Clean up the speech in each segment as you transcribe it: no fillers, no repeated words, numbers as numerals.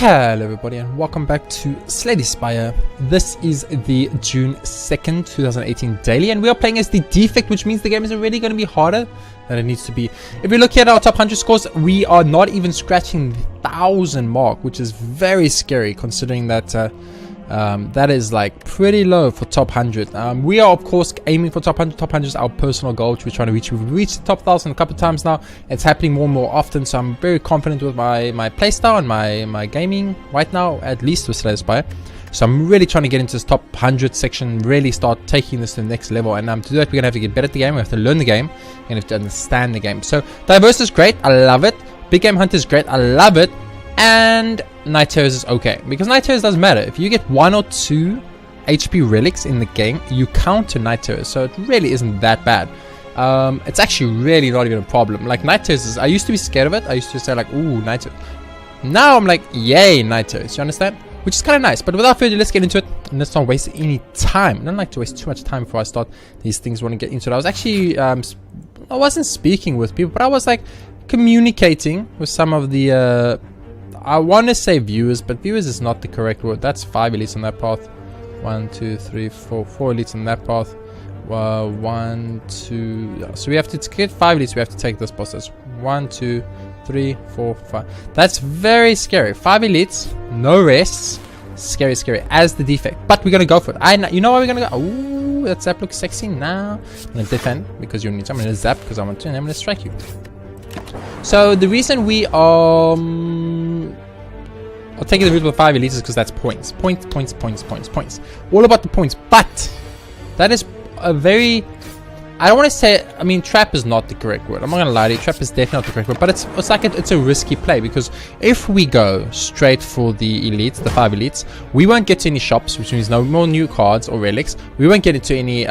Hello everybody and welcome back to Slay the Spire. This is the June 2nd, 2018 daily and we are playing as the defect, which means the game is already going to be harder than it needs to be. If we look at our top 100 scores, we are not even scratching the 1,000 mark, which is very scary considering that that is like pretty low for top 100. We are of course aiming for top 100. Top 100 is our personal goal, which we're trying to reach. We've reached the top 1,000 a couple of times now. It's happening more and more often, so I'm very confident with my playstyle and my gaming right now, at least with Slay the Spire. So I'm really trying to get into this top 100 section, really start taking this to the next level. And to do that, we're going to have to get better at the game. We have to learn the game and have to understand the game. So diverse is great, I love it. Big Game Hunter is great, I love it. And Night Terrors is okay, because Night Terrors doesn't matter. If you get 1 or 2 HP relics in the game, you counter Night Terrors, so it really isn't that bad. It's actually really not even a problem. Like Night Terrors is, I used to be scared of it. I used to say like, ooh, Night Terrors. Now I'm like, yay, Night Terrors. You understand? Which is kind of nice. But without further ado, let's get into it and let's not waste any time. I don't like to waste too much time before I start these things. Want to get into it. I was actually, I wasn't speaking with people, but I was like communicating with some of the. I want to say viewers, but viewers is not the correct word. That's 5 elites on that path. 1, 2, 3, 4 elites on that path. 1, 2. So we have to get 5 elites. We have to take this boss. That's 1, 2, 3, 4, 5. That's very scary. 5 elites, no rests. Scary, scary as the defect. But we're gonna go for it. You know why we're gonna go? Oh, that zap looks sexy. Now I'm gonna defend because you need. I'm gonna zap because I want to, and I'm gonna strike you. So the reason we are I'll take the route with 5 elites because that's points. Points. All about the points. But that is a very, I don't want to say, I mean, trap is not the correct word. I'm not going to lie to you. Trap is definitely not the correct word. But it's like it's a risky play, because if we go straight for the elites, the 5 elites, we won't get to any shops, which means no more new cards or relics. We won't get into any,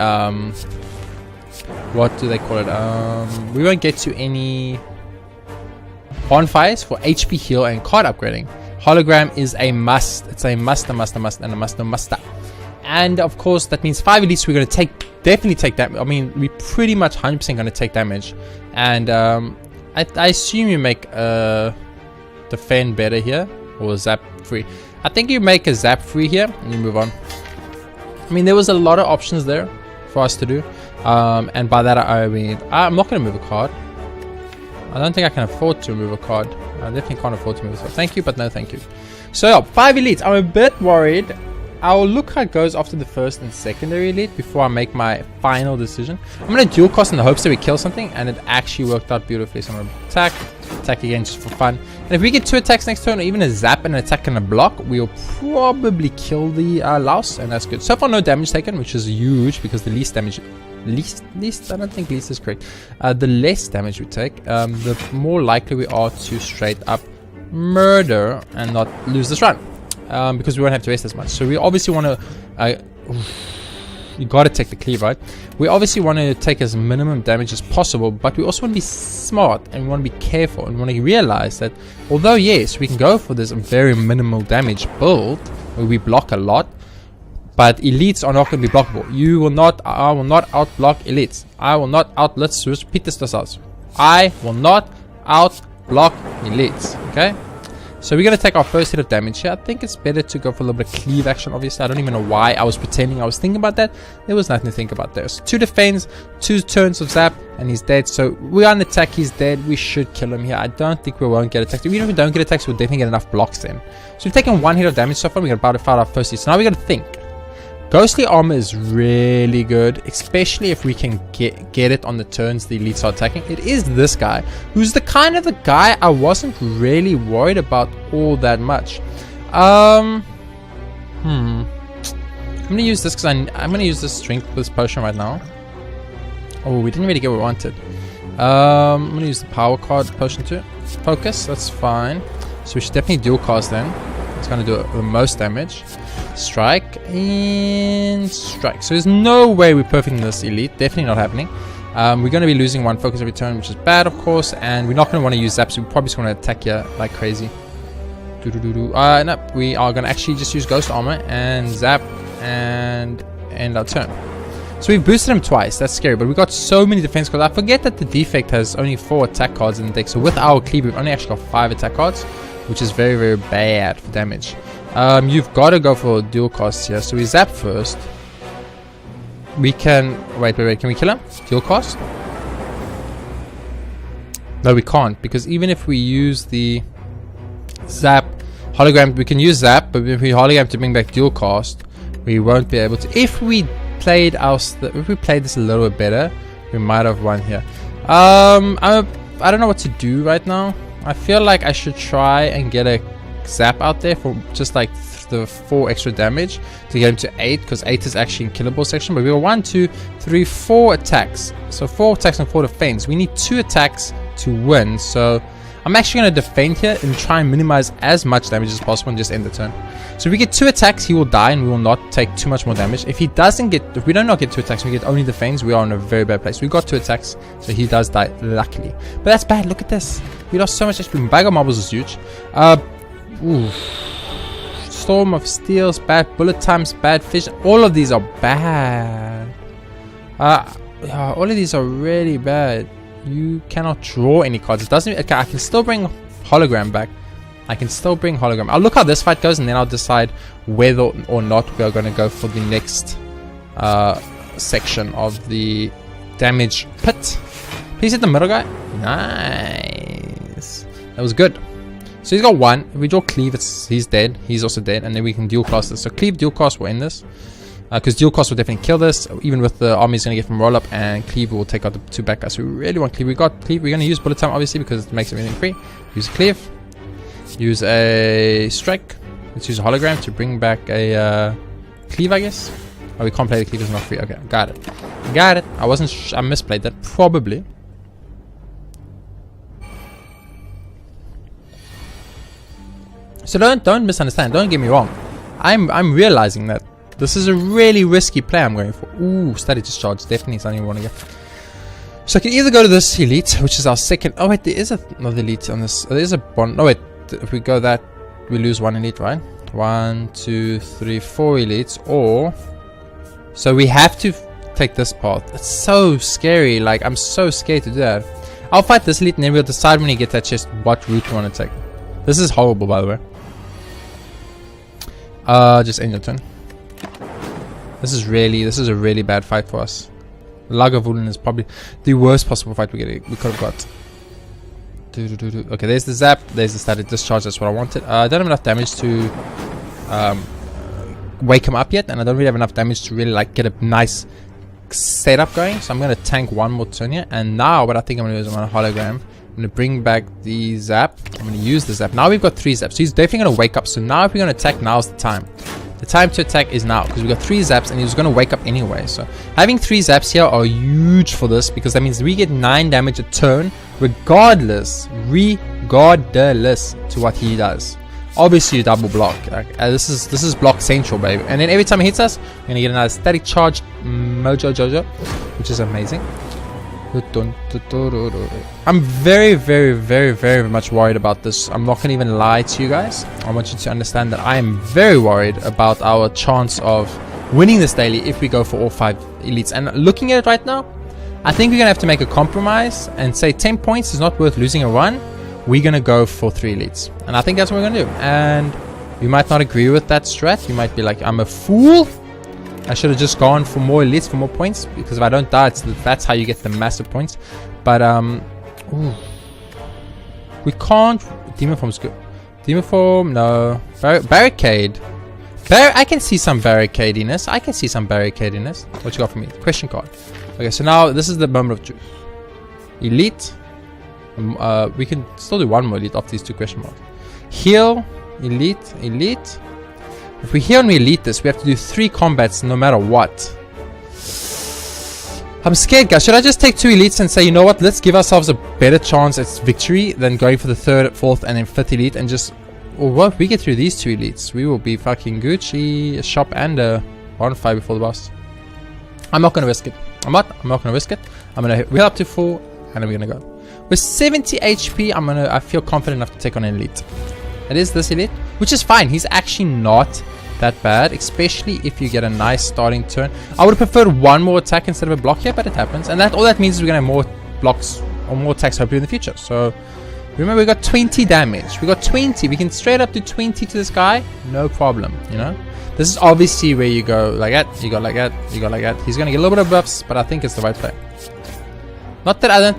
what do they call it? We won't get to any bonfires for HP heal and card upgrading. Hologram is a must. It's a must, and a must. And of course, that means 5 elites. We're going to definitely take that. I mean, we pretty much 100% going to take damage. And I assume you make defend better here, or zap free. I think you make a zap free here and you move on. I mean, there was a lot of options there for us to do. And by that I mean, I'm not going to move a card. I don't think I can afford to move a card. I definitely can't afford to move a card. Thank you, but no thank you. So yeah, 5 elites. I'm a bit worried. I'll look how it goes after the first and secondary elite before I make my final decision. I'm going to dual cost in the hopes that we kill something, and it actually worked out beautifully. So I'm going to attack again just for fun. And if we get 2 attacks next turn, or even a zap and an attack and a block, we'll probably kill the Laos, and that's good. So far no damage taken, which is huge, because the least damage... Least, I don't think least is correct. The less damage we take, the more likely we are to straight up murder and not lose this run, because we won't have to rest as much. So we obviously want to you gotta take the cleave, right? We obviously want to take as minimum damage as possible, but we also want to be smart and we want to be careful, and we want to realize that although yes, we can go for this very minimal damage build where we block a lot, but elites are not going to be blockable. I will not outblock elites. Let's repeat this to ourselves. I will not outblock elites. Okay? So we're going to take our first hit of damage here. I think it's better to go for a little bit of cleave action, obviously. I don't even know why I was pretending I was thinking about that. There was nothing to think about there. So 2 defense, 2 turns of zap, and he's dead. So we are on attack, he's dead. We should kill him here. I don't think we won't get attacked. Even if we don't get attacked, we'll definitely get enough blocks then. So we've taken 1 hit of damage so far. We're about to fight our first hit. So now we're going to think. Ghostly armor is really good, especially if we can get it on the turns the elites are attacking. It is this guy, who's the kind of the guy I wasn't really worried about all that much. I'm gonna use this because I'm gonna use this strength this potion right now. Oh, we didn't really get what we wanted. I'm gonna use the power card potion too. Focus, that's fine. So we should definitely dual cast then. It's gonna do the most damage. Strike and strike. So there's no way we're perfecting this elite. Definitely not happening. We're going to be losing 1 focus every turn, which is bad, of course. And we're not going to want to use zaps. So we're probably just going to attack here like crazy. No, we are going to actually just use ghost armor and zap and end our turn. So we've boosted him twice. That's scary, but we got so many defense cards. I forget that the defect has only 4 attack cards in the deck. So with our cleave, we've only actually got 5 attack cards. which is very, very bad for damage. You've got to go for dual costs here. So we zap first. We can... Wait. Can we kill him? Dual cost? No, we can't. Because even if we use the zap hologram, we can use zap. But if we hologram to bring back dual cost, we won't be able to. If we played this a little bit better, we might have won here. I don't know what to do right now. I feel like I should try and get a zap out there for just like the 4 extra damage to get him to 8, because 8 is actually in killable section. But we got 1, 2, 3, 4 attacks. So 4 attacks and 4 defense. We need 2 attacks to win. So I'm actually going to defend here and try and minimize as much damage as possible and just end the turn. So if we get 2 attacks, he will die and we will not take too much more damage. If we do not get 2 attacks, we get only defense, we are in a very bad place. We got 2 attacks, so he does die, luckily. But that's bad, look at this. We lost so much HP. Bag of marbles is huge. Storm of Steel's bad, bullet times bad, fish. All of these are bad. All of these are really bad. You cannot draw any cards. It doesn't. Okay, I can still bring hologram back. I'll look how this fight goes, and then I'll decide whether or not we are going to go for the next section of the damage pit. Please hit the middle guy. Nice. That was good. So he's got 1. If we draw cleave, he's dead. He's also dead, and then we can dual cast this. So cleave, dual cast will end this. Because dual cost will definitely kill this. Even with the army, is going to get from roll up, and cleave will take out the 2 back guys. So we really want cleave. We got cleave. We're going to use bullet time obviously because it makes everything free. Use a cleave. Use a strike. Let's use a hologram to bring back a cleave, I guess. Oh, we can't play the cleave. It's not free. Okay, got it. I misplayed that probably. So don't misunderstand. Don't get me wrong. I'm realizing that this is a really risky play I'm going for. Ooh, static discharge. Definitely something we want to get. So I can either go to this elite, which is our second. Oh wait, there is another elite on this. There is a bond. Oh wait, if we go that, we lose 1 elite, right? 1, 2, 3, 4 elites. Or so we have to take this path. It's so scary. Like I'm so scared to do that. I'll fight this elite, and then we'll decide when we get that chest what route we want to take. This is horrible, by the way. Just end your turn. This is a really bad fight for us. Lagavulin is probably the worst possible fight we could have got. Okay, there's the zap, there's the static discharge, that's what I wanted. I don't have enough damage to wake him up yet, and I don't really have enough damage to really like get a nice setup going. So I'm going to tank 1 more turn here, and now what I think I'm going to do is I'm going to hologram. I'm going to bring back the zap. I'm going to use the zap. Now we've got 3 zaps, so he's definitely going to wake up. So now if we're going to attack, now's the time. The time to attack is now, because we've got 3 zaps and he's going to wake up anyway. So having 3 zaps here are huge for this, because that means we get 9 damage a turn regardless to what he does. Obviously you double block. This is block central, baby. And then every time he hits us, we're going to get another static charge Mojo Jojo, which is amazing. I'm very, very, very, very much worried about this. I'm not going to even lie to you guys. I want you to understand that I am very worried about our chance of winning this daily if we go for all 5 elites. And looking at it right now, I think we're going to have to make a compromise and say 10 points is not worth losing a run. We're going to go for 3 elites. And I think that's what we're going to do. And you might not agree with that strat. You might be like, I'm a fool. I should have just gone for more elites, for more points, because if I don't die, that's how you get the massive points. But ooh. We can't. Demon form's good. Demon form, no. Barricade. I can see some barricadiness. What you got for me? Question card. Okay, so now this is the moment of truth. Elite. We can still do 1 more elite after these 2 question marks. Heal. Elite. If we heal and we elite this, we have to do 3 combats no matter what. I'm scared, guys. Should I just take 2 elites and say, you know what, let's give ourselves a better chance at victory than going for the 3rd, 4th, and then 5th elite, and just... Or what if we get through these 2 elites? We will be fucking Gucci, a shop, and a bonfire before the boss. I'm not going to risk it. I'm not going to risk it. I'm going to heal up to 4, and then we're going to go. With 70 HP, I feel confident enough to take on an elite. It is this elite, which is fine. He's actually not that bad, especially if you get a nice starting turn. I would have preferred 1 more attack instead of a block here, but it happens. And all that means is we're going to have more blocks or more attacks hopefully in the future. So Remember, we got 20 damage. We got 20. We can straight up do 20 to this guy. No problem, you know. This is obviously where you go like that. You go like that. You go like that. He's going to get a little bit of buffs, but I think it's the right play. Not that I don't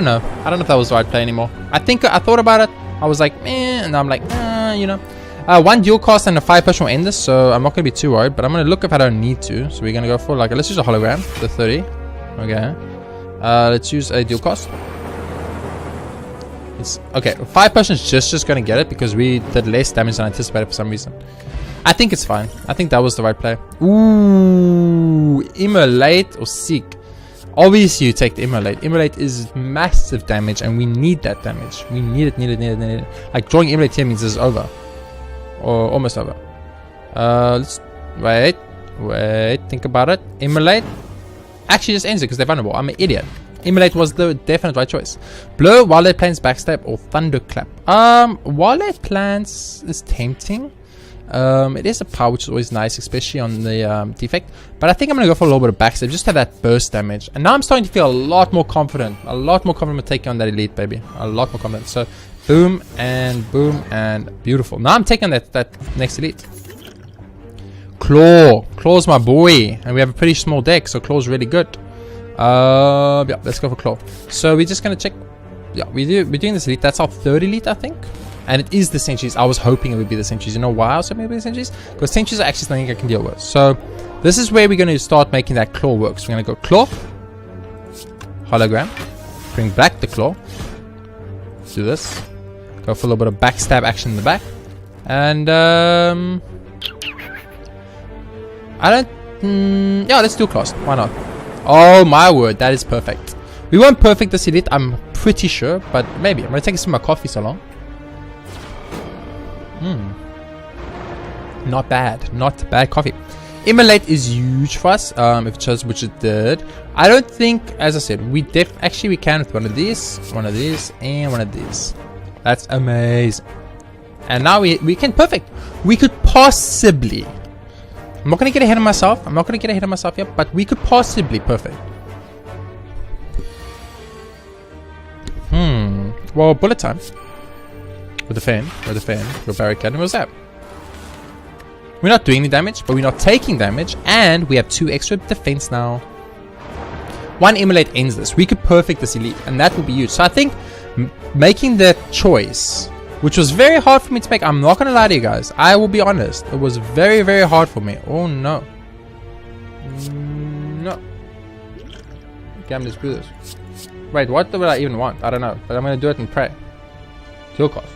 know. I don't know if that was the right play anymore. I thought about it. I was like, and I'm like, you know. One dual cast and a 5 push will end this, so I'm not going to be too worried. But I'm going to look if I don't need to. So we're going to go for like, let's use a hologram, the 30. Okay. Let's use a dual cast. Okay, 5 push is just going to get it because we did less damage than anticipated for some reason. I think it's fine. I think that was the right play. Ooh, Immolate or Seek. Obviously, you take the Immolate. Immolate is massive damage, and we need that damage. We need it. Like, drawing Immolate here means this is over. Or almost over. Let's... Wait. Think about it. Immolate actually just ends it because they're vulnerable. I'm an idiot. Immolate was the definite right choice. Blow, Wildlife Plants, Backstab, or Thunderclap. Wildlife Plants is tempting. It is a power, which is always nice, especially on the defect. But I think I'm going to go for a little bit of backstab, just to have that burst damage. And now I'm starting to feel a lot more confident. A lot more confident with taking on that elite, baby. A lot more confident. So, boom, and beautiful. Now I'm taking that next elite. Claw. Claw's my boy. And we have a pretty small deck, so Claw's really good. Yeah, let's go for Claw. So, we're just going to check. Yeah, we're doing this elite. That's our third elite, I think. And it is the Sentries. I was hoping it would be the Sentries. You know why I was hoping it would be the Sentries? Because Sentries are actually something I can deal with. So, this is where we're going to start making that Claw work. So, we're going to go Claw. Hologram. Bring back the Claw. Do this. Go for a little bit of backstab action in the back. And, I don't... yeah, let's do Claws. Why not? Oh, my word. That is perfect. We weren't perfect this elite, I'm pretty sure. But maybe. I'm going to take a sip of my coffee so long. Not bad coffee. Immolate is huge for us, if it chose, which it did. I don't think, as I said, we can with one of these, and one of these. That's amazing. And now we can perfect. We could possibly, I'm not going to get ahead of myself here, but we could possibly perfect. Well, bullet time. With the fan, go barricade, and what's that? We're not doing any damage, but we're not taking damage, and we have 2 extra defense now. 1 Immolate ends this. We could perfect this elite, and that would be huge. So I think making that choice, which was very hard for me to make, I'm not going to lie to you guys. I will be honest. It was very, very hard for me. Oh, no. No. Okay, let's do this. Wait, what would I even want? I don't know, but I'm going to do it and pray. Dual cost.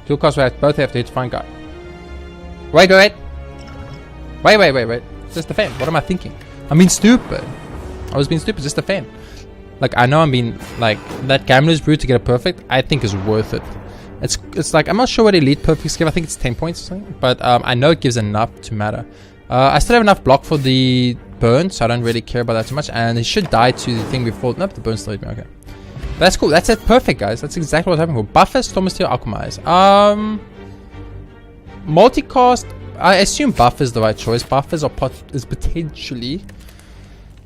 Dual cost, we both have to hit fine guy. Wait. Just the fan. What am I thinking? I'm being stupid. I was being stupid. Just the fan. Like, I know I'm being, like, that Gambler's Brew to get a perfect, I think is worth it. It's like, I'm not sure what elite perfects give. I think it's 10 points or something. But I know it gives enough to matter. I still have enough block for the burn, so I don't really care about that too much. And it should die to the thing before. Nope, the burn still hit me. Okay. That's cool. That's it. Perfect, guys. That's exactly what I'm hoping for. Buffer, Stormsteel, Alchemize. Multicast. I assume Buff is the right choice. Buffers is potentially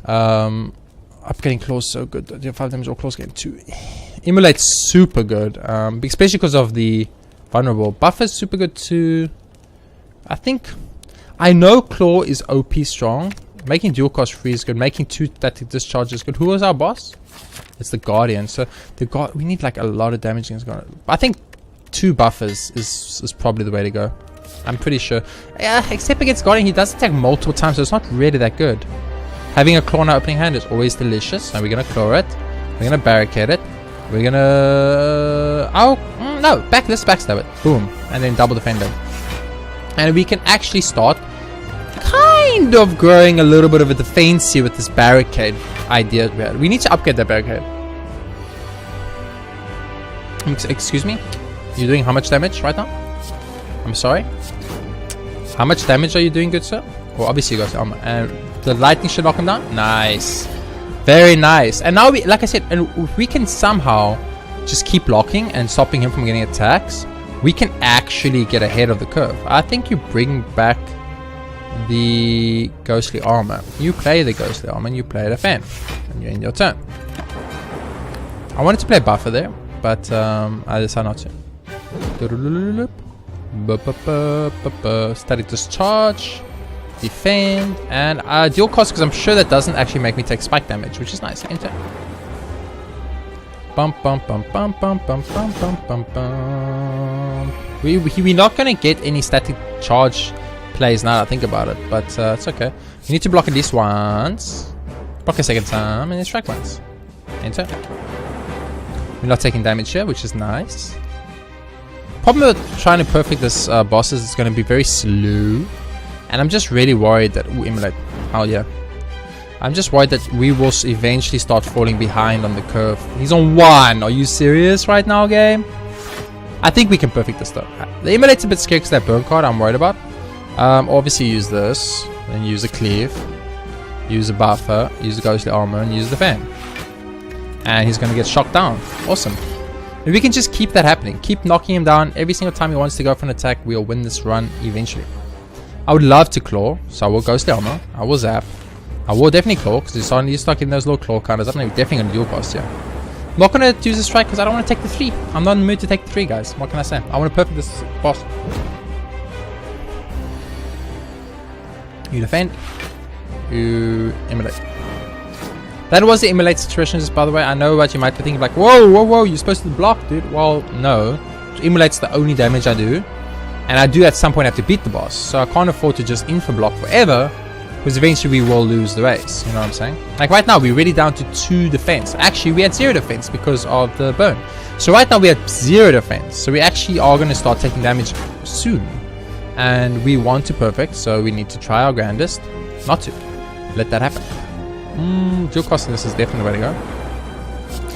upgrading Claws so good. 5 damage or Claws getting 2. Immolate's super good. Especially because of the vulnerable. Buffer's super good too. I think I know Claw is OP strong. Making dual cost free is good. Making 2 static discharge is good. Who was our boss? It's the Guardian. So we need like a lot of damage against Guardian. I think 2 buffers is probably the way to go. I'm pretty sure. Yeah, except against Guardian, he does attack multiple times, so it's not really that good. Having a claw in our opening hand is always delicious. Now we're gonna claw it. We're gonna barricade it. We're gonna no, let's backstab it. Boom. And then double defend it. And we can actually start kind of growing a little bit of a defense here with this barricade idea we had. We need to upgrade that barricade. Excuse me? You're doing how much damage right now? I'm sorry? How much damage are you doing, good sir? Well, obviously you got armor. And the lightning should knock him down? Nice. Very nice. And now, like I said, and if we can somehow just keep blocking and stopping him from getting attacks, we can actually get ahead of the curve. I think you bring back the ghostly armor. You play the ghostly armor and you play the fan. And you end your turn. I wanted to play buffer there. but I decided not to. Static discharge, defend, and dual cost because I'm sure that doesn't actually make me take spike damage, which is nice. Enter. Bum bum bum bum bum bum bum bum bum bum. We're not gonna get any static charge plays now that I think about it, but it's okay. You need to block at least once, block a second time, and then strike once. Enter. We're not taking damage here, which is nice. Problem with trying to perfect this boss is it's going to be very slow, and I'm just really worried that I'm just worried that we will eventually start falling behind on the curve. He's on 1. Are you serious right now, game? I think we can perfect this though. The Immolate's a bit scary because that burn card I'm worried about. Obviously use this, then use a cleave, use a buffer, use the ghostly armor, and use the fan. And he's going to get shocked down. Awesome. If we can just keep that happening, keep knocking him down every single time he wants to go for an attack, we'll win this run eventually. I would love to claw, so I will ghostly armor, I will zap, I will definitely claw because you start getting those little claw counters. I'm definitely going to dual cost here. I'm not going to use the strike because I don't want to take the 3. I'm not in the mood to take the 3, guys. What can I say? I want to perfect this boss. You defend, you immolate. That was the immolate situation, just by the way. I know what you might be thinking, like, whoa, you're supposed to block, dude. Well, no. Immolate's the only damage I do. And I do at some point have to beat the boss. So I can't afford to just info block forever, because eventually we will lose the race. You know what I'm saying? Like right now, we're really down to 2 defense. Actually, we had 0 defense because of the burn. So right now, we had 0 defense. So we actually are going to start taking damage soon. And we want to perfect, so we need to try our grandest not to let that happen. Dual costing this is definitely the way to go.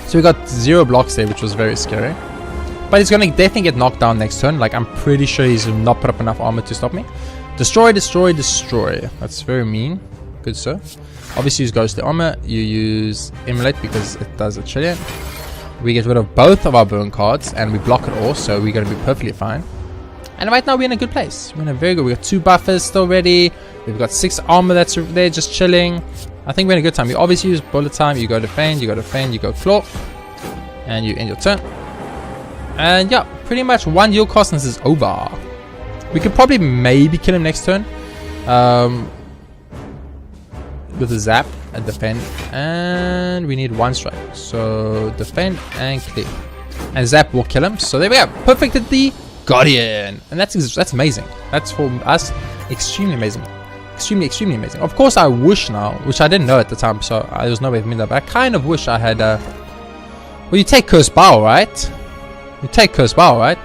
So we got 0 blocks there, which was very scary. But he's going to definitely get knocked down next turn. Like, I'm pretty sure he's not put up enough armor to stop me. Destroy, destroy, destroy. That's very mean. Good, sir. Obviously, use ghostly armor. You use immolate because it does a trillion. We get rid of both of our burn cards and we block it all, so we're going to be perfectly fine. And right now, we're in a good place. We're in a very good. We got 2 buffers still ready. We've got 6 armor that's there just chilling. I think we're in a good time. You obviously use bullet time. You go defend, you go defend, you go claw. And you end your turn. And yeah, pretty much 1 dual cost and this is over. We could probably maybe kill him next turn. With a zap and defend. And we need 1 strike. So defend and clear. And zap will kill him. So there we go. Perfected the Guardian. And that's amazing. That's for us extremely amazing. Extremely amazing. Of course, I wish now, which I didn't know at the time, so there was no way of me that, but I kind of wish I had well, you take Cursed Bow, right? You take Cursed Bow, right?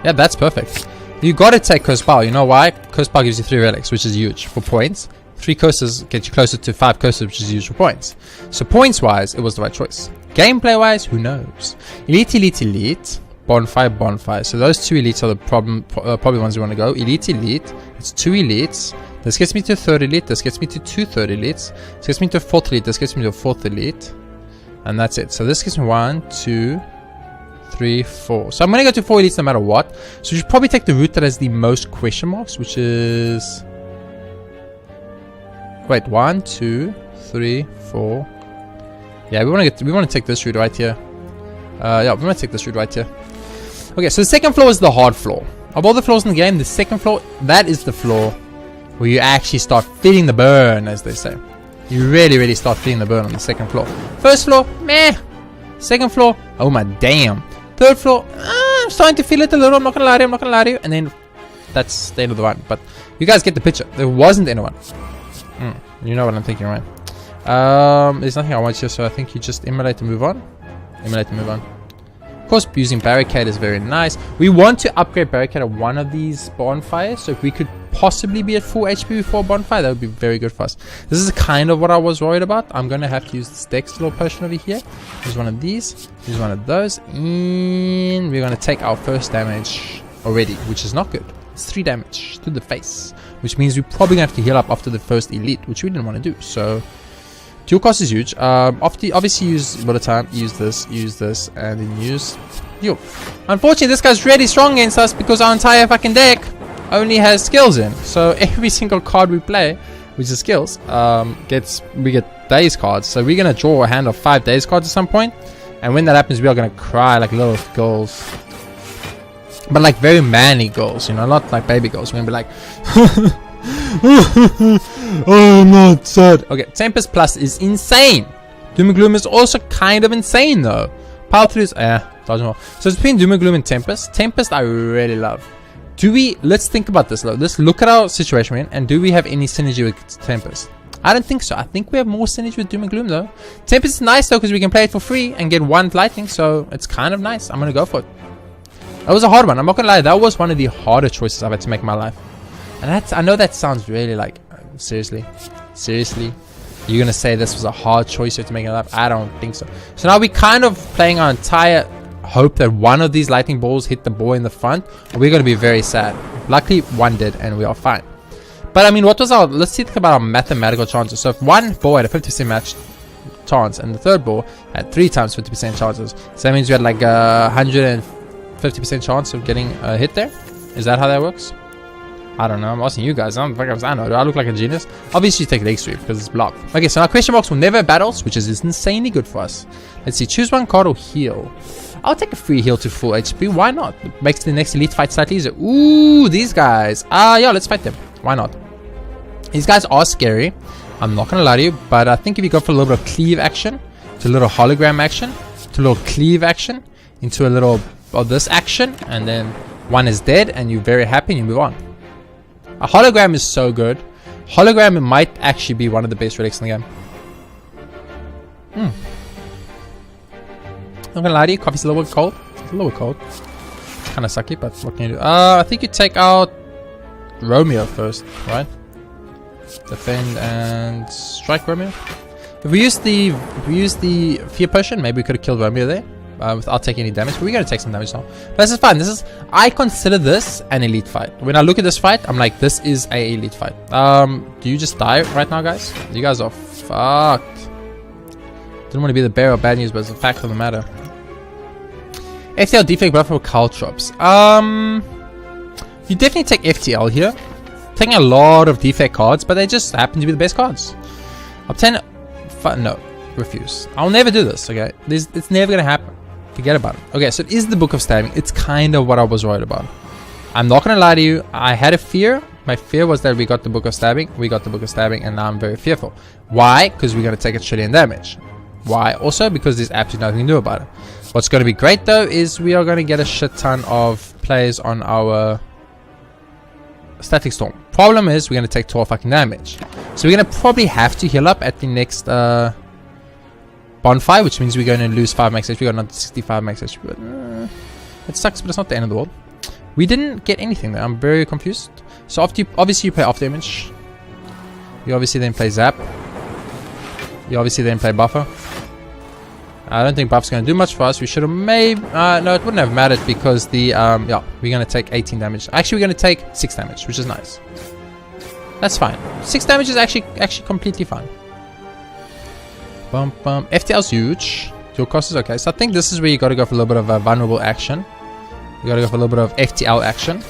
Yeah, that's perfect. You gotta take Cursed Bow. You know why? Cursed Bow gives you 3 relics, which is huge for points. 3 curses get you closer to 5 curses, which is huge for points. So points wise, it was the right choice. Gameplay wise, who knows? Elite. Bonfire. So those 2 elites are the probably ones we want to go. Elite. It's 2 elites. This gets me to 3rd elite. This gets me to 2 3rd elites. This gets me to 4th elite. This gets me to 4th elite. And that's it. So this gives me 1, 2, 3, 4. So I'm going to go to 4 elites no matter what. So we should probably take the route that has the most question marks, which is... Wait, 1, 2, 3, 4. Yeah, we want to take this route right here. Yeah, we want to take this route right here. Okay, so the second floor is the hard floor. Of all the floors in the game, the second floor, that is the floor where you actually start feeling the burn, as they say. You really start feeling the burn on the second floor. First floor, meh. Second floor, oh my damn. Third floor, I'm starting to feel it a little. I'm not gonna lie to you. And then that's the end of the run. But you guys get the picture. There wasn't anyone. You know what I'm thinking, right? There's nothing I want here, so I think you just immolate to move on. Of course, using barricade is very nice. We want to upgrade barricade at one of these bonfires, so if we could possibly be at full HP before bonfire, that would be very good for us. This is kind of what I was worried about. I'm gonna have to use this Dex little potion over here. Use one of these, use one of those, and we're gonna take our first damage already, which is not good. It's 3 damage to the face, which means we're probably gonna have to heal up after the first elite, which we didn't want to do. So dual cost is huge. Obviously use bullet time, use this, and then use you. Unfortunately, this guy's really strong against us because our entire fucking deck only has skills in. So every single card we play, which is skills, we get days cards. So we're gonna draw a hand of 5 days cards at some point. And when that happens, we are gonna cry like little girls. But like very manly girls, you know, not like baby girls. We're gonna be like, oh, I'm not sad. Okay, Tempest Plus is insane. Doom and Gloom is also kind of insane though. Power 3 is, doesn't know. So it's between Doom and Gloom and Tempest. Tempest I really love. Let's think about this though. Let's look at our situation we're in, and do we have any synergy with Tempest? I don't think so. I think we have more synergy with Doom and Gloom though. Tempest is nice though because we can play it for free and get 1 lightning, so it's kind of nice. I'm gonna go for it. That was a hard one. I'm not gonna lie. That was one of the harder choices I've had to make in my life. And I know that sounds really like, seriously, you're gonna say this was a hard choice you have to make in life? I don't think so. So now we kind of playing our entire hope that one of these lightning balls hit the boy in the front, or we're gonna be very sad. Luckily, one did, and we are fine. But I mean, let's think about our mathematical chances. So if one ball had a 50% match chance, and the third ball had 3 times 50% chances, so that means we had like 150% chance of getting a hit there. Is that how that works? I don't know. I'm asking you guys. I don't know. Do I look like a genius? Obviously, you take the X3 because it's blocked. Okay, so our question marks will never have battles, which is insanely good for us. Let's see. Choose one card or heal. I'll take a free heal to full HP. Why not? It makes the next elite fight slightly easier. Ooh, these guys. Yeah, let's fight them. Why not? These guys are scary. I'm not going to lie to you, but I think if you go for a little bit of cleave action, to a little hologram action, to a little cleave action, into a little of this action, and then one is dead, and you're very happy and you move on. A hologram is so good. Hologram might actually be one of the best relics in the game. I'm not gonna lie to you, coffee's a little bit cold. It's a little bit cold. It's kind of sucky, but what can you do? I think you take out Romeo first, right? Defend and strike Romeo. If we use the fear potion, maybe we could have killed Romeo there. Without taking any damage, but we're gonna take some damage now. But this is fine. I consider this an elite fight. When I look at this fight, I'm like, this is a elite fight. Do you just die right now, guys? You guys are fucked. Didn't want to be the bearer of bad news, but it's a fact of the matter. FTL defect buff for Caltrops. You definitely take FTL here. Taking a lot of defect cards, but they just happen to be the best cards. Obtain. No, refuse. I'll never do this. Okay, it's never gonna happen. Forget about it. Okay, so it is the Book of Stabbing. It's kind of what I was worried about. I'm not gonna lie to you. I had a fear. My fear was that we got the Book of Stabbing. We got the Book of Stabbing, and now I'm very fearful. Why? Because we're gonna take a trillion damage. Why? Also because there's absolutely nothing to do about it. What's gonna be great though is we are gonna get a shit ton of plays on our Static Storm. Problem is we're gonna take 12 fucking damage. So we're gonna probably have to heal up at the next bonfire, which means we're going to lose 5 max HP. We got another 65 max HP, but it sucks, but it's not the end of the world. We didn't get anything there. I'm very confused. So obviously you play off damage. You obviously then play zap. You obviously then play buffer. I don't think buff's going to do much for us. We should have maybe... no, it wouldn't have mattered because the... yeah, we're going to take 18 damage. Actually, we're going to take 6 damage, which is nice. That's fine. 6 damage is actually completely fine. FTL's huge. Your cost is okay. So I think this is where you got to go for a little bit of a vulnerable action. You got to go for a little bit of FTL action.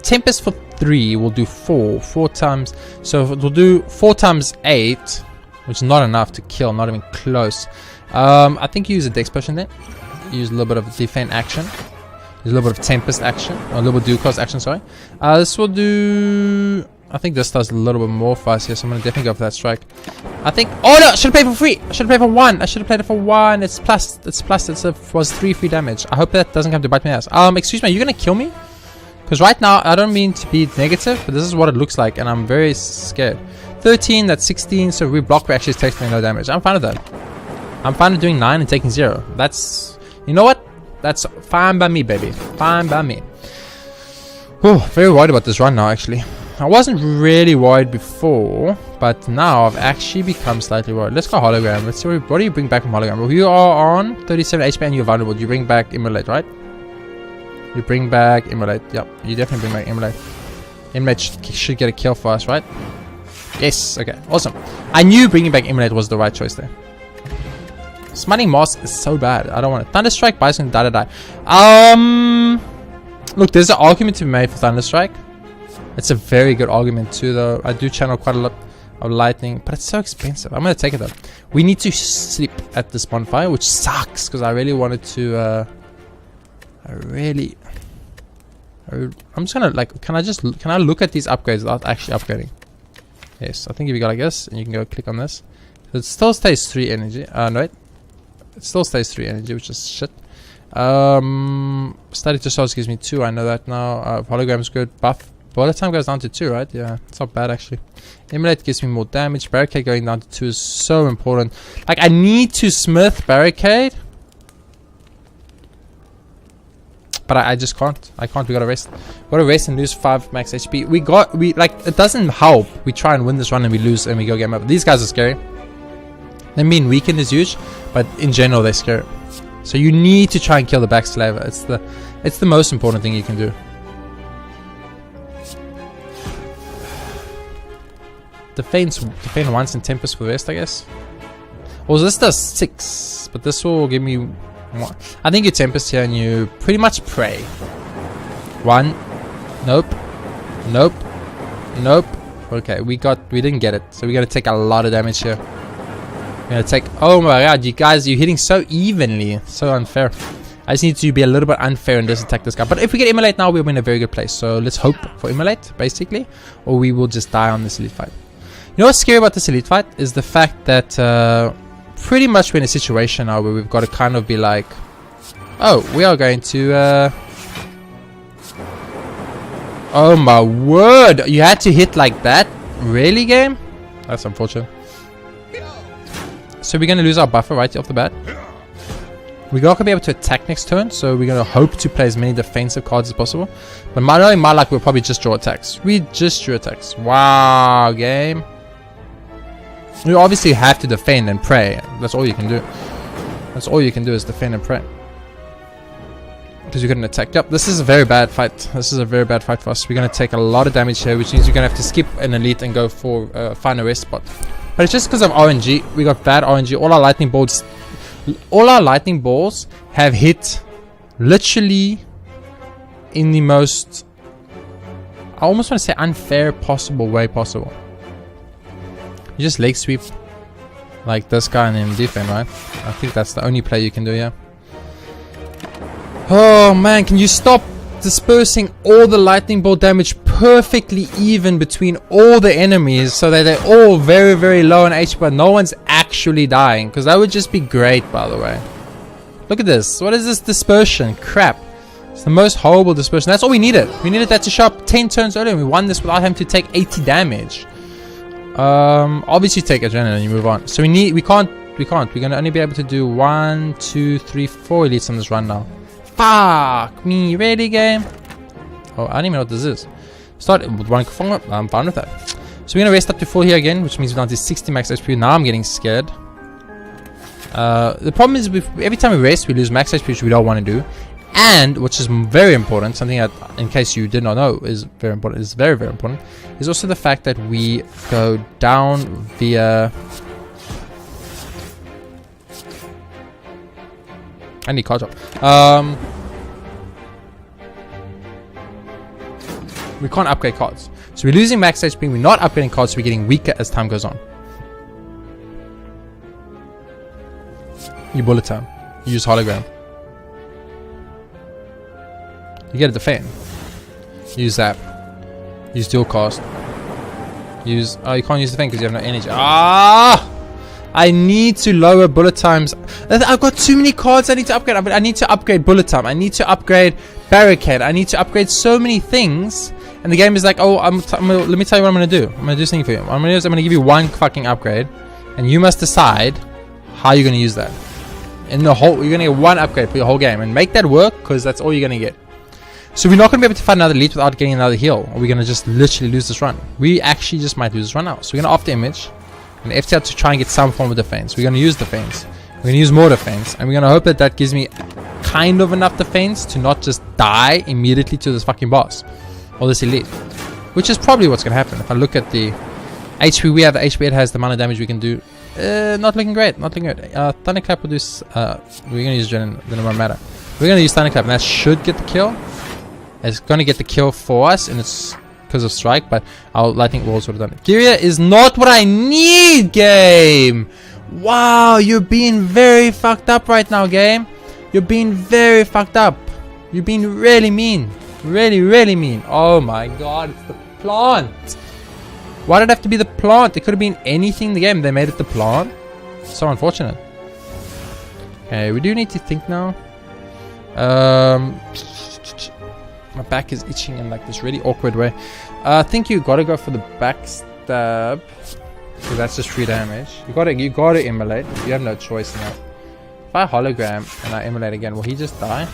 Tempest for 3 will do 4. 4 times... So we'll do 4 times 8, which is not enough to kill. Not even close. I think you use a dex potion there. Use a little bit of defend action. Use a little bit of Tempest action. Or a little bit of do cost action, sorry. This will do... I think this does a little bit more for us here, so I'm going to definitely go for that strike. I think... Oh no! I should have played for free! I should have played for 1! I should have played it for 1! It's plus. It's plus. It was 3 free damage. I hope that doesn't come to bite me in the ass. Excuse me, are you going to kill me? Because right now, I don't mean to be negative, but this is what it looks like, and I'm very scared. 13, that's 16, so we block, we actually taking no damage. I'm fine with that. I'm fine with doing 9 and taking 0. That's... You know what? That's fine by me, baby. Fine by me. Oh, very worried about this run now, actually. I wasn't really worried before, but now I've actually become slightly worried. Let's go hologram. Let's see what do you bring back from hologram. Well, you are on 37 HP and you're vulnerable. You bring back Immolate, right? You bring back Immolate. Yep, you definitely bring back Immolate. Immolate should get a kill for us, right? Yes, okay, awesome. I knew bringing back Immolate was the right choice there. Smiting Mask is so bad. I don't want it. Thunderstrike, Bison, die. Look, there's an argument to be made for Thunderstrike. It's a very good argument too, though. I do channel quite a lot. of lightning, but it's so expensive. I'm gonna take it though. We need to sleep at this bonfire, which sucks because I really wanted to. I'm just gonna like. Can I look at these upgrades without actually upgrading? Yes, I think if you go like this, and you can go click on this. So it still stays 3 energy. No wait, it still stays 3 energy, which is shit. Static discharge gives me 2. I know that now. Hologram's good. Buff. Bullet time goes down to 2, right? Yeah, it's not bad actually. Emulate gives me more damage. Barricade going down to 2 is so important. Like, I need to smith barricade, but I just can't. I can't. We gotta rest. We gotta rest and lose 5 max HP. We like, it doesn't help. We try and win this run and we lose and we go game up. These guys are scary. They mean weakened is huge, but in general they're scary. So you need to try and kill the backslaver. It's the most important thing you can do. Defend once and Tempest for the rest, I guess. Well, this does 6, but this will give me 1. I think you Tempest here and you pretty much pray. 1. Nope. Nope. Nope. Okay, we didn't get it. So we're gonna take a lot of damage here. We're gonna take, oh my god, you guys, you're hitting so evenly. So unfair. I just need to be a little bit unfair and just attack this guy. But if we get Immolate now, we'll be in a very good place. So let's hope for Immolate, basically. Or we will just die on this elite fight. You know what's scary about this elite fight is the fact that pretty much we're in a situation now where we've got to kind of be like, oh, we are going to oh my word, you had to hit like that? Really, game? That's unfortunate. So we're going to lose our buffer right off the bat. We're not going to be able to attack next turn, so we're going to hope to play as many defensive cards as possible. But knowing my luck, we'll probably just draw attacks. We just drew attacks. Wow, game. You obviously have to defend and pray. That's all you can do. That's all you can do is defend and pray. Because you couldn't attack. Yep, this is a very bad fight. This is a very bad fight for us. We're going to take a lot of damage here, which means we're going to have to skip an elite and go for find a rest spot. But it's just because of RNG. We got bad RNG. All our lightning bolts have hit literally in the most, I almost want to say unfair possible way possible. You just leg sweep like this guy and then defend, right? I think that's the only play you can do here. Oh man, can you stop dispersing all the lightning bolt damage perfectly even between all the enemies so that they're all very, very low on HP, but no one's actually dying? Because that would just be great, by the way. Look at this. What is this dispersion? Crap. It's the most horrible dispersion. That's all we needed. We needed that to show up 10 turns earlier, and we won this without having to take 80 damage. Obviously take adrenaline and you move on. So we can't. We're gonna only be able to do 1, 2, 3, 4 elites on this run now. Fuck me, really, game? Oh, I don't even know what this is. Start with 1 Kufong. I'm fine with that. So we're gonna rest up to full here again, which means we're down to 60 max HP. Now I'm getting scared. The problem is every time we rest, we lose max HP, which we don't want to do. And which is very important, something that, in case you did not know, is very important. Is very, very important. Is also the fact that we go down via. I need card drop. We can't upgrade cards. So we're losing max HP, we're not upgrading cards, so we're getting weaker as time goes on. You bullet time. You use hologram. You get a defend. Use zap. Use dual cast. Use. Oh, you can't use defend because you have no energy. Ah! I need to lower bullet times. I've got too many cards I need to upgrade. I need to upgrade bullet time. I need to upgrade barricade. I need to upgrade so many things. And the game is like, oh, let me tell you what I'm going to do. I'm going to do something for you. I'm going to give you 1 fucking upgrade. And you must decide how you're going to use that. In the whole, you're going to get 1 upgrade for your whole game. And make that work because that's all you're going to get. So we're not going to be able to find another elite without getting another heal. Or we're going to just literally lose this run. We actually just might lose this run now. So we're going to after image. And FTL to try and get some form of defense. We're going to use defense. We're going to use more defense. And we're going to hope that that gives me kind of enough defense to not just die immediately to this fucking boss. Or this elite. Which is probably what's going to happen. If I look at the HP we have, the HP it has, the amount of damage we can do. Not looking great. Not looking good. Thunderclap will do... we're going to use Adrenaline. Then it won't matter. We're going to use Thunderclap. And that should get the kill. It's going to get the kill for us. And it's because of strike, but our lightning walls would have done it. Kyria is not what I need, game. Wow, you're being very fucked up right now, game. You're being very fucked up. You're being really mean. Really, really mean. Oh my god, it's the plant. Why did it have to be the plant? It could have been anything in the game. They made it the plant. So unfortunate. Okay, we do need to think now. My back is itching in like this really awkward way. I think you gotta go for the backstab. So that's just 3 damage. You gotta immolate. You have no choice in that. If I hologram and I immolate again, will he just die?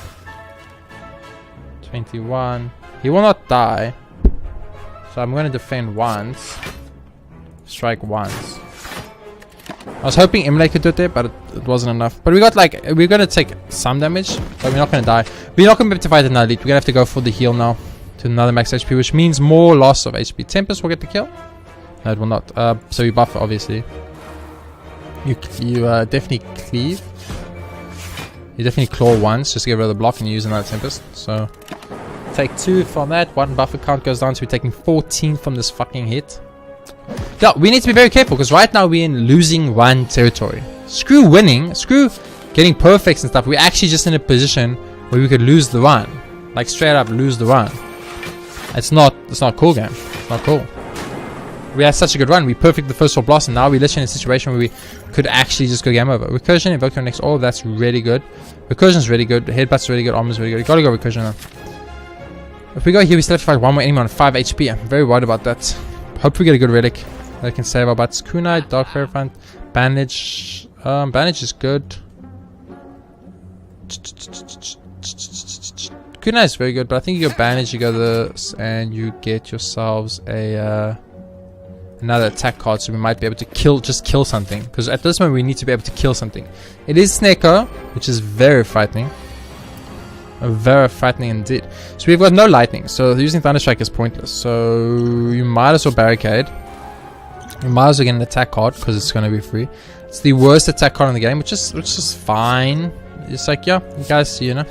21. He will not die. So I'm gonna defend once. Strike once. I was hoping immolate could do it there, but it wasn't enough. But we got like, we're gonna take some damage, but we're not gonna die. We're not gonna be able to fight another elite. We're gonna have to go for the heal now to another max HP, which means more loss of HP. Tempest will get the kill. No, it will not. So you buff obviously. You definitely cleave. You definitely claw once just to get rid of the block, and you use another Tempest. So take 2 from that. 1 buffer count goes down, so we're taking 14 from this fucking hit. Yeah, we need to be very careful because right now we're in losing 1 territory. Screw winning, screw getting perfects and stuff. We're actually just in a position where we could lose the run, like straight up lose the run. It's not cool, game. It's not cool. We had such a good run. We perfect the first 4 blocks, and now we're literally in a situation where we could actually just go game over. Recursion, invoke your next. All of that's really good. Recursion's really good. Headbutt's really good. Armor's really good. You gotta go recursion now. If we go here, we still have to fight 1 more enemy on 5 HP. I'm very worried about that. Hope we get a good relic that can save our butts. Kunai, Dark Ferrofant, Bandage. Bandage is good. Kunai is very good, but I think you go Bandage, you go this, and you get yourselves a another attack card, so we might be able to just kill something. Because at this moment we need to be able to kill something. It is Sneko, which is very frightening. Very frightening indeed. So we've got no lightning, so using Thunderstrike is pointless. So you might as well barricade. You might as well get an attack card because it's going to be free. It's the worst attack card in the game, which is fine. It's like, yeah, you guys, you know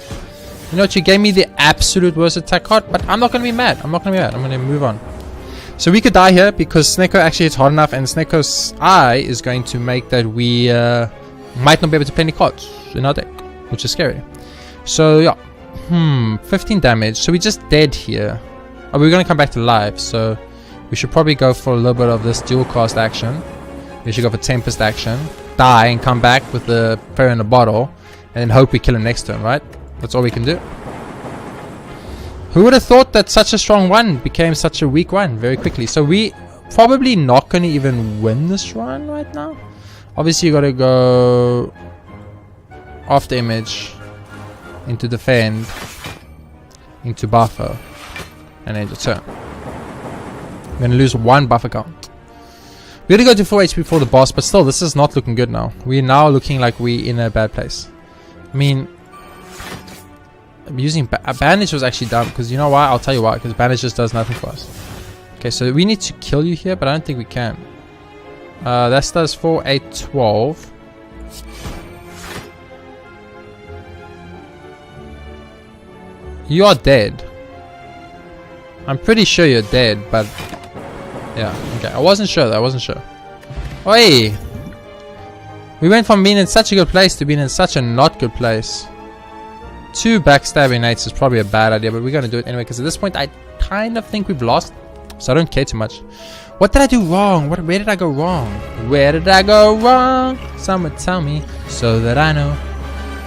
what, you gave me the absolute worst attack card, but I'm not going to be mad. I'm not going to be mad. I'm going to move on. So we could die here because Sneko actually hits hard enough, and Sneko's eye is going to make that we might not be able to play any cards in our deck, which is scary. So yeah. 15 damage. So we're just dead here. Oh, we're gonna come back to life, so we should probably go for a little bit of this dual cast action. We should go for Tempest action, die and come back with the Fairy in the bottle, and then hope we kill him next turn, right? That's all we can do. Who would have thought that such a strong one became such a weak one very quickly? So we probably not gonna even win this run right now. Obviously you gotta go after image, into defend, into buffer, and end your turn. I'm gonna lose 1 buffer count. We're gonna go to 4 HP before the boss, but still, this is not looking good now. We're now looking like we're in a bad place. I mean, using bandage was actually dumb, because you know why? I'll tell you why, because bandage just does nothing for us. Okay, so we need to kill you here, but I don't think we can. That does 4, 8, 12. You are dead. I'm pretty sure you're dead, but yeah, okay. I wasn't sure though, I wasn't sure. Oi! We went from being in such a good place to being in such a not good place. 2 backstabbing knights is probably a bad idea, but we're gonna do it anyway, because at this point I kind of think we've lost, so I don't care too much. What did I do wrong? Where did I go wrong? Where did I go wrong? Someone tell me so that I know.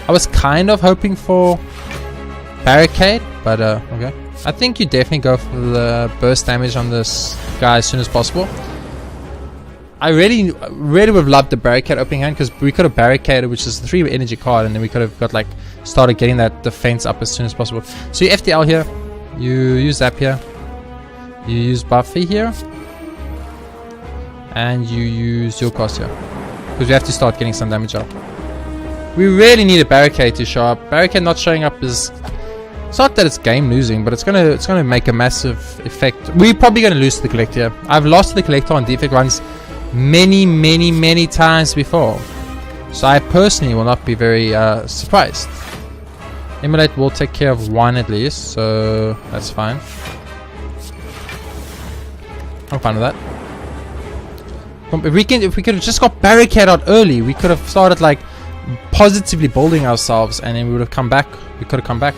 I was kind of hoping for barricade, but okay. I think you definitely go for the burst damage on this guy as soon as possible. I really would have loved the barricade opening hand, because we could have barricaded, which is the 3 energy card, and then we could have got like started getting that defense up as soon as possible. So you FTL here, you use Zap here, you use Buffy here, and you use your cost here, because we have to start getting some damage up. We really need a barricade to show up. Barricade not showing up is, it's not that it's game losing, but it's gonna make a massive effect. We're probably gonna lose to the collector. I've lost to the collector on defect runs many times before, so I personally will not be very surprised. Immolate will take care of 1 at least, so that's fine. I'm fine with that. If we could have just got barricade out early, we could have started like positively building ourselves, and then we would have come back. We could have come back,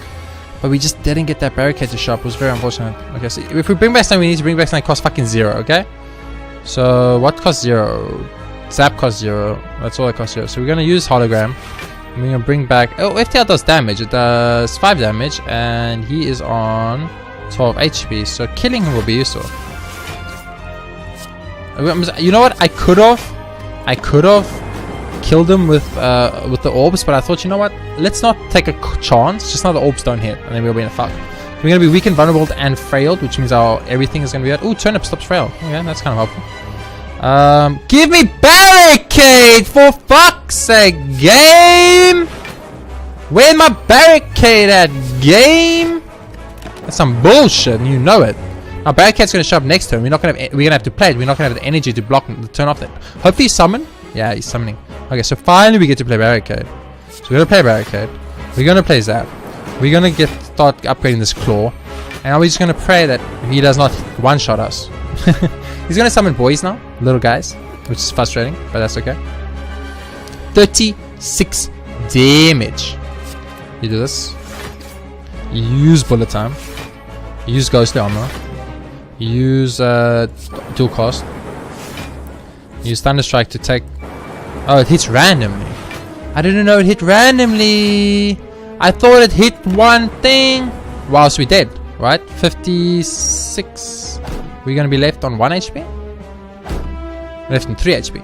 but we just didn't get that barricade to show up. It was very unfortunate. Okay, so if we bring back something, we need to bring back something that costs fucking 0. Okay. So what costs 0? Zap costs 0. That's all that costs 0. So we're gonna use hologram. We're gonna bring back. Oh, FTL does damage. It does 5 damage, and he is on 12 HP. So killing him will be useful. You know what? I could have killed him with the orbs, but I thought, you know what? Let's not take a chance. Just now the orbs don't hit, and then we'll be in a fuck. We're gonna be weakened, vulnerable, and frailed, which means our everything is gonna be out. Ooh, turnip stops frail. Okay, that's kind of helpful. Give me barricade for fuck's sake, game. Where's my barricade at, game? That's some bullshit, and you know it. Our barricade's gonna show up next turn. We're gonna have to play it. We're not gonna have the energy to block and turn off that. Hopefully summon. Yeah, he's summoning. Okay, so finally we get to play barricade. So we're gonna play barricade. We're gonna play Zap. We're gonna start upgrading this claw, and are we just gonna pray that he does not one-shot us? He's gonna summon boys now, little guys, which is frustrating, but that's okay. 36 damage. You do this. You use bullet time. You use ghostly armor. You use dual cost. You use thunder strike to take. Oh, it hits randomly. I didn't know it hit randomly. I thought it hit one thing. Whilst we did, right? 56. We're gonna be left on 1 HP. Left on 3 HP.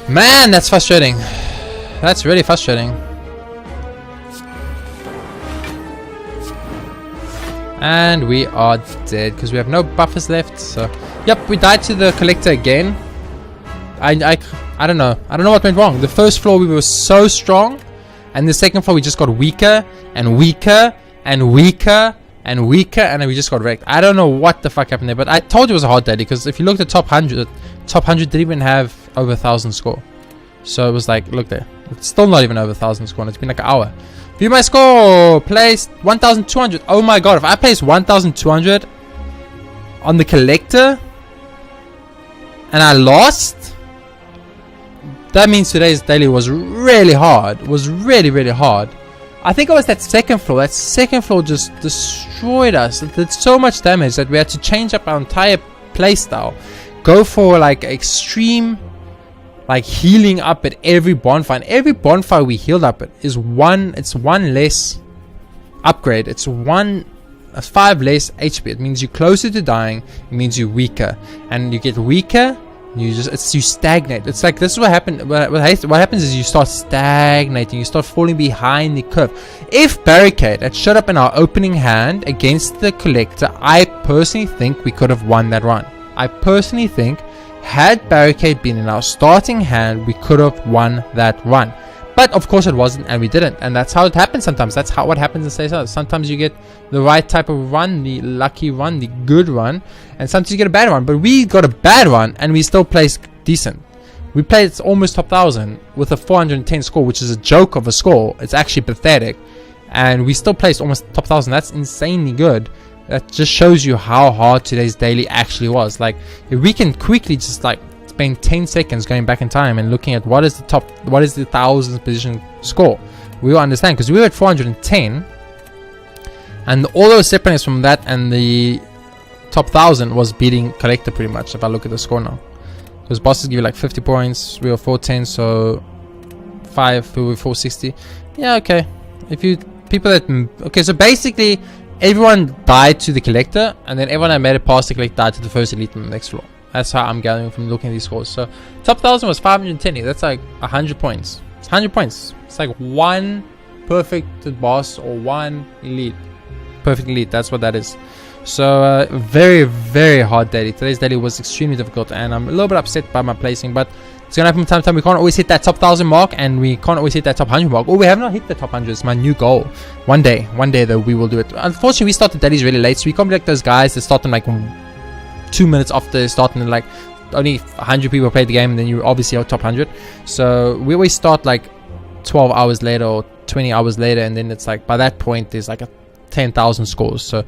Man, that's frustrating. That's really frustrating. And we are dead because we have no buffers left. So, yep, we died to the collector again. I don't know. I don't know what went wrong. The first floor we were so strong, and the second floor we just got weaker and weaker and weaker and weaker, and then we just got wrecked. I don't know what the fuck happened there, but I told you it was a hard day because if you look at top 100 didn't even have over 1,000 score. So it was like, look there, it's still not even over 1,000 score, and it's been like an hour. View my score, placed 1,200. Oh my god, if I placed 1,200 on the collector and I lost, that means today's daily was really hard. Was really, really hard. I think it was that second floor. That second floor just destroyed us. It did so much damage that we had to change up our entire playstyle. Go for like extreme, like healing up at every bonfire. And every bonfire we healed up at is one less upgrade. It's 5 less HP. It means you're closer to dying. It means you're weaker, and you get weaker. You stagnate. It's like this is what happened. What happens is you start stagnating. You start falling behind the curve. If barricade had showed up in our opening hand against the collector, I personally think we could have won that run. I personally think had barricade been in our starting hand, we could have won that run. But of course it wasn't, and we didn't. And that's how it happens sometimes. That's how what happens in Slay the Spire. Sometimes you get the right type of run, the lucky run, the good run, and sometimes you get a bad run. But we got a bad run, and we still placed decent. We played almost top 1,000 with a 410 score, which is a joke of a score. It's actually pathetic, and we still placed almost top 1,000. That's insanely good. That just shows you how hard today's daily actually was. Like, if we can quickly just like spend 10 seconds going back in time and looking at what is the 1,000th position score, we will understand, because we were at 410, and all those separating us from that and the top 1,000 was beating collector pretty much. If I look at the score now, because bosses give you like 50 points, we were 410, so 5, we were 460. Yeah, okay. If you people that okay, so basically everyone died to the collector, and then everyone that made it past the collector died to the first elite on the next floor. That's how I'm gathering from looking at these scores. So top 1,000 was 510. That's like 100 points. It's 100 points. It's like one perfect boss or one elite. Perfect elite. That's what that is. So very, very hard daily. Today's daily was extremely difficult, and I'm a little bit upset by my placing, but it's gonna happen from time to time. We can't always hit that top 1,000 mark, and we can't always hit that top 100 mark. Oh, we have not hit the top 100. It's my new goal. One day though, we will do it. Unfortunately, we started dailies really late, so we can't be like those guys that start them like 2 minutes after starting, and like only 100 people played the game, and then you obviously are top 100. So we always start like 12 hours later or 20 hours later, and then it's like by that point there's like a 10,000 scores. So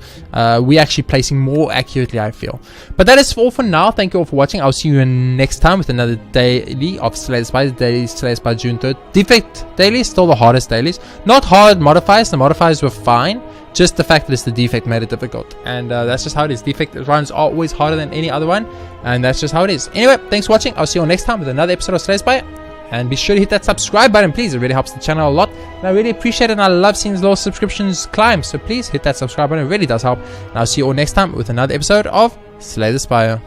we're actually placing more accurately, I feel. But that is all for now. Thank you all for watching. I'll see you next time with another daily of Slay the Spire. Daily Slay the Spire June 3rd. Defect daily, still the hardest dailies. Not hard modifiers. The modifiers were fine. Just the fact that it's the defect made it difficult. And that's just how it is. Defect runs are always harder than any other one. And that's just how it is. Anyway, thanks for watching. I'll see you all next time with another episode of Slay the Spire. And be sure to hit that subscribe button, please. It really helps the channel a lot. And I really appreciate it. And I love seeing these little subscriptions climb. So please hit that subscribe button. It really does help. And I'll see you all next time with another episode of Slay the Spire.